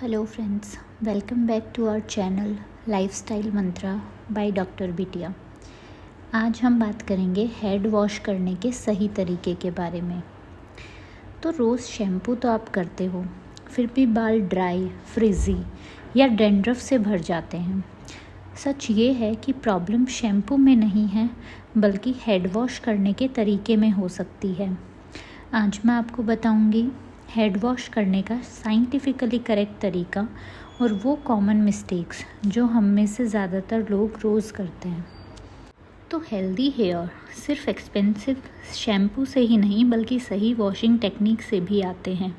Hello friends, welcome back to our channel lifestyle Mantra by doctor Bitiya. आज हम बात करेंगे हेड वॉश करने के सही तरीके के बारे में। तो रोज़ शैम्पू तो आप करते हो, फिर भी बाल ड्राई, फ्रिजी या डैंड्रफ से भर जाते हैं। सच ये है कि प्रॉब्लम शैम्पू में नहीं है, बल्कि हेड वॉश करने के तरीके में हो सकती है। आज मैं आपको बताऊंगी हेड वॉश करने का साइंटिफिकली करेक्ट तरीका और वो कॉमन मिस्टेक्स जो हम में से ज़्यादातर लोग रोज़ करते हैं। तो हेल्दी हेयर सिर्फ एक्सपेंसिव शैम्पू से ही नहीं बल्कि सही वॉशिंग टेक्निक से भी आते हैं।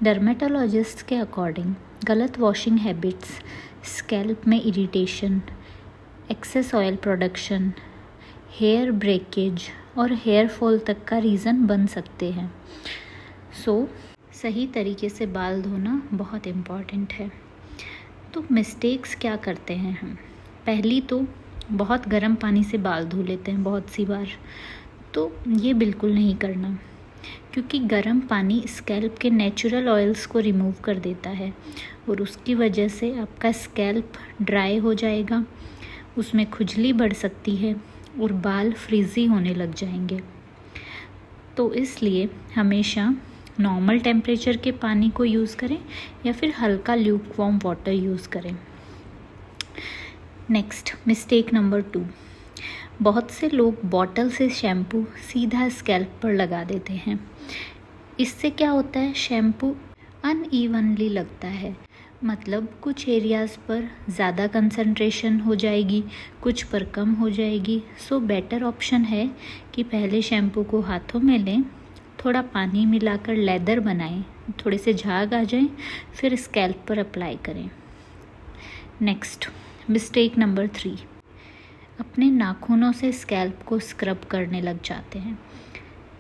डर्मेटोलॉजिस्ट के अकॉर्डिंग गलत वॉशिंग हैबिट्स स्कैल्प में irritation, excess oil production, hair breakage और हेयर फॉल तक का रीज़न बन सकते हैं। सही तरीके से बाल धोना बहुत इम्पॉर्टेंट है। तो मिस्टेक्स क्या करते हैं हम? पहली तो बहुत गर्म पानी से बाल धो लेते हैं बहुत सी बार। तो ये बिल्कुल नहीं करना, क्योंकि गर्म पानी स्कैल्प के नेचुरल ऑयल्स को रिमूव कर देता है और उसकी वजह से आपका स्कैल्प ड्राई हो जाएगा, उसमें खुजली बढ़ सकती है और बाल फ्रीजी होने लग जाएंगे। तो इसलिए हमेशा नॉर्मल टेम्परेचर के पानी को यूज़ करें या फिर हल्का ल्यूक वार्म वाटर यूज़ करें। नेक्स्ट मिस्टेक नंबर 2, बहुत से लोग बॉटल से शैम्पू सीधा स्कैल्प पर लगा देते हैं। इससे क्या होता है, शैम्पू अनइवनली लगता है, मतलब कुछ एरियाज़ पर ज़्यादा कंसंट्रेशन हो जाएगी, कुछ पर कम हो जाएगी। सो बेटर ऑप्शन है कि पहले शैम्पू को हाथों में लें, थोड़ा पानी मिलाकर लेदर बनाएं, थोड़े से झाग आ जाएं, फिर स्कैल्प पर अप्लाई करें। नेक्स्ट मिस्टेक नंबर 3, अपने नाखूनों से स्कैल्प को स्क्रब करने लग जाते हैं।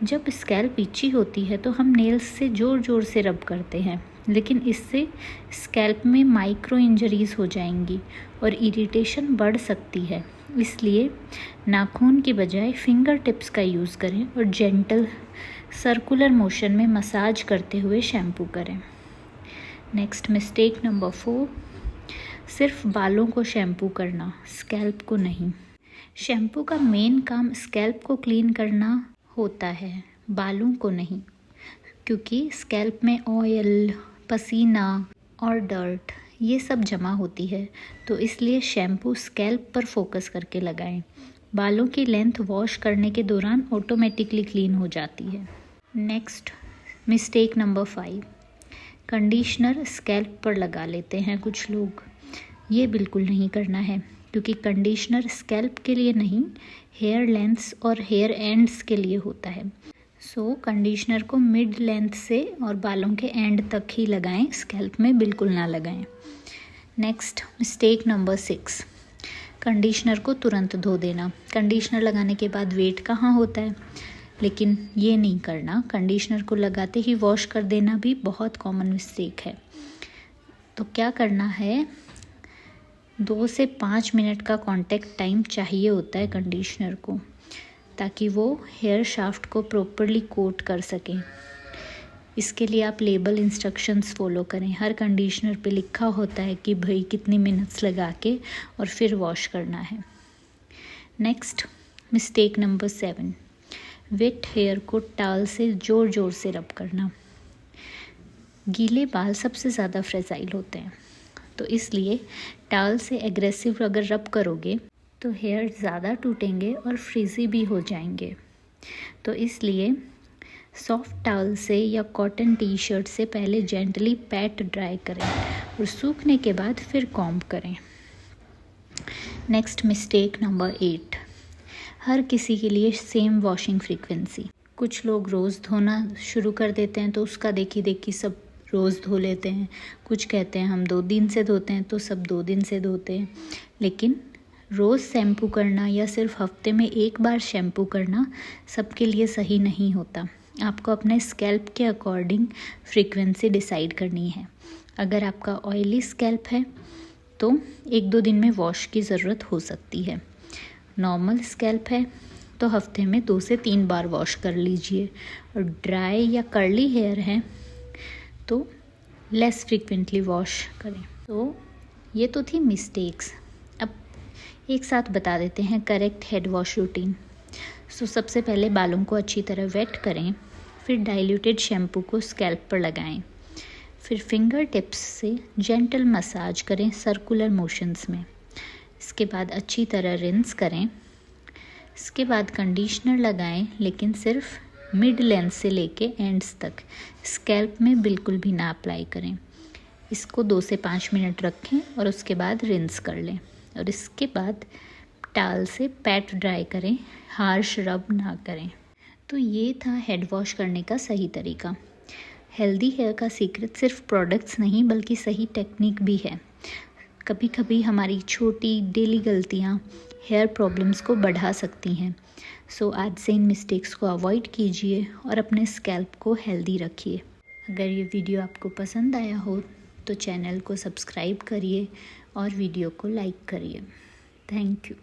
जब स्कैल्प इची होती है तो हम नेल्स से ज़ोर ज़ोर से रब करते हैं, लेकिन इससे स्कैल्प में माइक्रो इंजरीज हो जाएंगी और इरिटेशन बढ़ सकती है। इसलिए नाखून की बजाय फिंगर टिप्स का यूज़ करें और जेंटल सर्कुलर मोशन में मसाज करते हुए शैम्पू करें। नेक्स्ट मिस्टेक नंबर 4, सिर्फ बालों को शैम्पू करना, स्कैल्प को नहीं। शैम्पू का मेन काम स्कैल्प को क्लीन करना होता है, बालों को नहीं, क्योंकि स्कैल्प में ऑयल, पसीना और डर्ट ये सब जमा होती है। तो इसलिए शैम्पू स्कैल्प पर फोकस करके लगाएं। बालों की लेंथ वॉश करने के दौरान ऑटोमेटिकली क्लीन हो जाती है। Next mistake number 5, conditioner scalp पर लगा लेते हैं कुछ लोग। ये बिल्कुल नहीं करना है, क्योंकि कंडीशनर स्कैल्प के लिए नहीं, हेयर लेंथ्स और हेयर एंड्स के लिए होता है। सो कंडीशनर को मिड लेंथ से और बालों के एंड तक ही लगाएं, स्कैल्प में बिल्कुल ना लगाएं। नेक्स्ट मिस्टेक नंबर 6, कंडीशनर को तुरंत धो देना। कंडीशनर लगाने के बाद वेट कहाँ होता है, लेकिन ये नहीं करना। कंडीशनर को लगाते ही वॉश कर देना भी बहुत कॉमन मिस्टेक है। तो क्या करना है, 2 से 5 मिनट का कांटेक्ट टाइम चाहिए होता है कंडीशनर को, ताकि वो हेयर शाफ्ट को प्रॉपरली कोट कर सकें। इसके लिए आप लेबल इंस्ट्रक्शंस फॉलो करें। हर कंडीशनर पे लिखा होता है कि भाई कितनी मिनट्स लगा के और फिर वॉश करना है। Next mistake number 7, wet hair को टॉवल से ज़ोर ज़ोर से रब करना। गीले बाल सबसे ज़्यादा फ्रेजाइल होते हैं, तो इसलिए टॉवल से एग्रेसिव अगर रब करोगे तो हेयर ज़्यादा टूटेंगे और फ्रीजी भी हो जाएंगे। तो इसलिए सॉफ्ट टॉवल से या कॉटन टी शर्ट से पहले जेंटली पैट ड्राई करें और सूखने के बाद फिर कॉम्ब करें। नेक्स्ट मिस्टेक नंबर 8, हर किसी के लिए सेम वॉशिंग फ्रीक्वेंसी। कुछ लोग रोज़ धोना शुरू कर देते हैं तो उसका देखी देखी सब रोज़ धो लेते हैं। कुछ कहते हैं हम 2 दिन से धोते हैं तो सब 2 दिन से धोते हैं। लेकिन रोज़ शैम्पू करना या सिर्फ हफ्ते में 1 बार शैम्पू करना सबके लिए सही नहीं होता। आपको अपने स्कैल्प के अकॉर्डिंग फ्रीक्वेंसी डिसाइड करनी है। अगर आपका ऑयली स्कैल्प है तो 1-2 दिन में वॉश की ज़रूरत हो सकती है। नॉर्मल स्कैल्प है तो हफ्ते में 2 से 3 बार वॉश कर लीजिए। और ड्राई या कर्ली हेयर है तो लेस फ्रिक्वेंटली वॉश करें। तो ये तो थी मिस्टेक्स। अब एक साथ बता देते हैं करेक्ट हेड वॉश रूटीन। सो सबसे पहले बालों को अच्छी तरह वेट करें, फिर डाइल्यूटेड शैम्पू को स्कैल्प पर लगाएं, फिर फिंगर टिप्स से जेंटल मसाज करें सर्कुलर मोशंस में। इसके बाद अच्छी तरह रिंस करें। इसके बाद कंडीशनर लगाएं, लेकिन सिर्फ मिड लेंथ से लेके एंड्स तक, स्कैल्प में बिल्कुल भी ना अप्लाई करें। इसको 2 से 5 मिनट रखें और उसके बाद रिंस कर लें। और इसके बाद टाल से पैट ड्राई करें, हार्श रब ना करें। तो ये था हेड वॉश करने का सही तरीका। हेल्दी हेयर का सीक्रेट सिर्फ प्रोडक्ट्स नहीं बल्कि सही टेक्निक भी है। कभी कभी हमारी छोटी डेली गलतियाँ हेयर प्रॉब्लम्स को बढ़ा सकती हैं। सो आज से इन मिस्टेक्स को अवॉइड कीजिए और अपने स्कैल्प को हेल्दी रखिए। अगर ये वीडियो आपको पसंद आया हो तो चैनल को सब्सक्राइब करिए और वीडियो को लाइक करिए। Thank you.